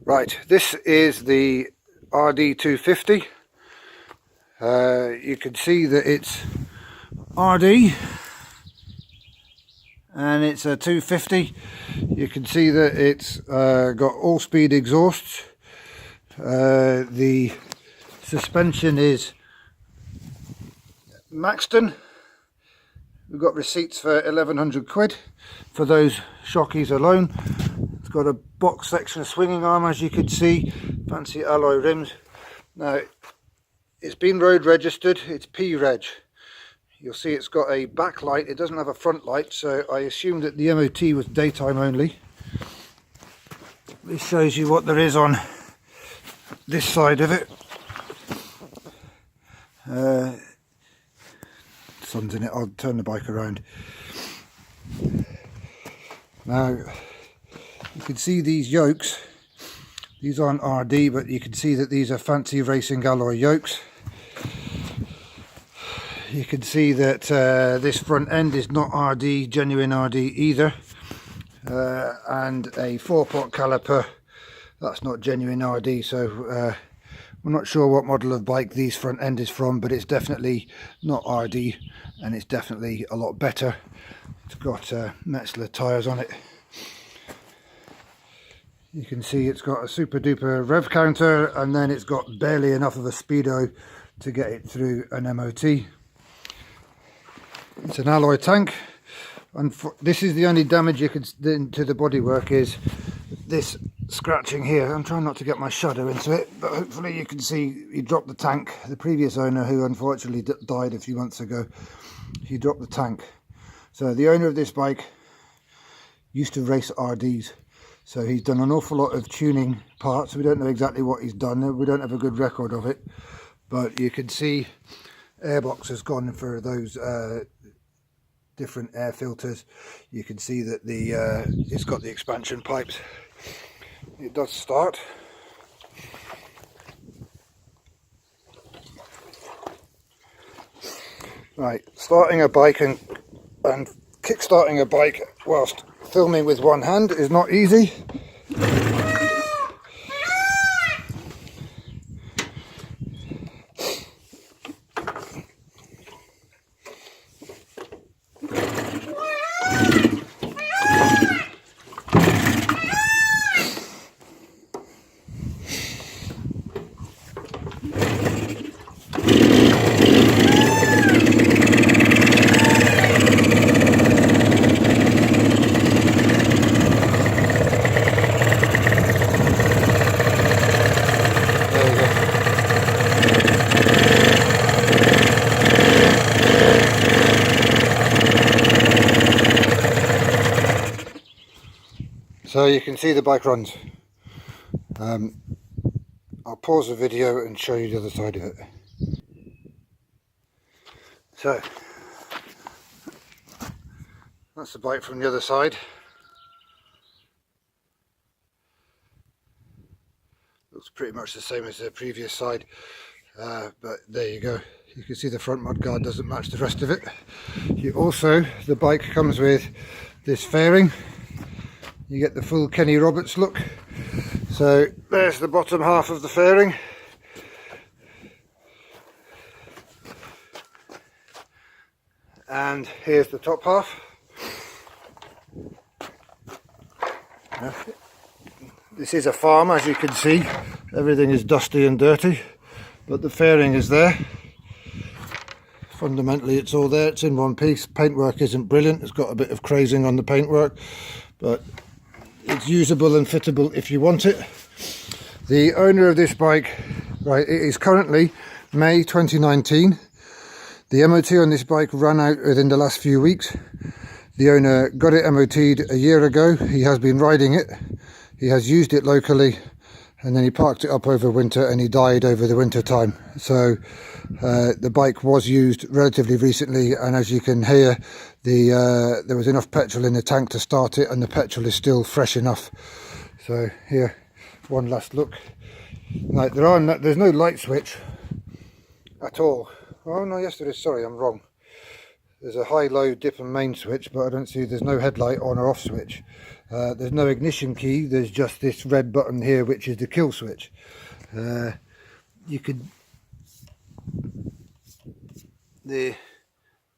Right, this is the RD250. You can see that it's RD and it's a 250. You can see that it's got all speed exhausts. The suspension is Maxton. We've got receipts for 1100 quid for those shockeys alone. It's got a box section swinging arm, as you can see, fancy alloy rims. Now it's been road registered, it's P-Reg. You'll see it's got a backlight, it doesn't have a front light, so I assumed that the MOT was daytime only. This shows you what there is on this side of it. Sun's in it, I'll turn the bike around. Now you can see these yokes, these aren't RD, but you can see that these are fancy racing alloy yokes. You can see that this front end is not RD, genuine RD either, and a 4-pot caliper, that's not genuine RD, so we're not sure what model of bike these front end is from, but it's definitely not RD, and it's definitely a lot better. It's got Metzler tyres on it. You can see it's got a super duper rev counter, and then it's got barely enough of a speedo to get it through an MOT. It's an alloy tank, and this is the only damage you can do to the bodywork, is this scratching here. I'm trying not to get my shadow into it, but hopefully you can see he dropped the tank. The previous owner, who unfortunately died a few months ago, he dropped the tank. So the owner of this bike used to race RDs, so he's done an awful lot of tuning parts. We don't know exactly what he's done, we don't have a good record of it, but you can see airbox has gone for those different air filters. You can see that the it's got the expansion pipes. It does start. Right, starting a bike and kick-starting a bike whilst filming with one hand is not easy. So you can see the bike runs. I'll pause the video and show you the other side of it. So that's the bike from the other side. Looks pretty much the same as the previous side, but there you go. You can see the front mudguard doesn't match the rest of it. The bike comes with this fairing. You get the full Kenny Roberts look. So there's the bottom half of the fairing. And here's the top half. This is a farm, as you can see. Everything is dusty and dirty, but the fairing is there. Fundamentally it's all there, it's in one piece. Paintwork isn't brilliant, it's got a bit of crazing on the paintwork, but it's usable and fittable if you want it. The owner of this bike, right, it is currently May 2019. The MOT on this bike ran out within the last few weeks. The owner got it MOT'd a year ago. He has been riding it. He has used it locally, and then he parked it up over winter and he died over the winter time. So the bike was used relatively recently, and as you can hear, there was enough petrol in the tank to start it, and the petrol is still fresh enough. So here, one last look. Like, there's no light switch at all. Oh no, yes there is, sorry, I'm wrong. There's a high, low, dip and main switch, but I don't see, there's no headlight on or off switch. There's no ignition key, there's just this red button here which is the kill switch. You could, there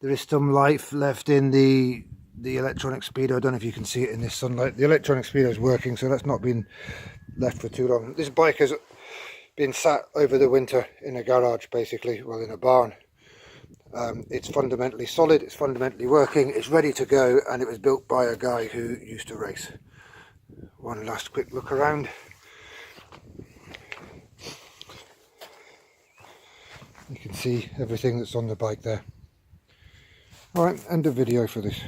is some life left in the electronic speedo. I don't know if you can see it in this sunlight. The electronic speedo is working, so that's not been left for too long. This bike has been sat over the winter in a garage, basically, well, in a barn. It's fundamentally solid, it's fundamentally working, it's ready to go, and it was built by a guy who used to race. One last quick look around. You can see everything that's on the bike there. Alright, end of video for this.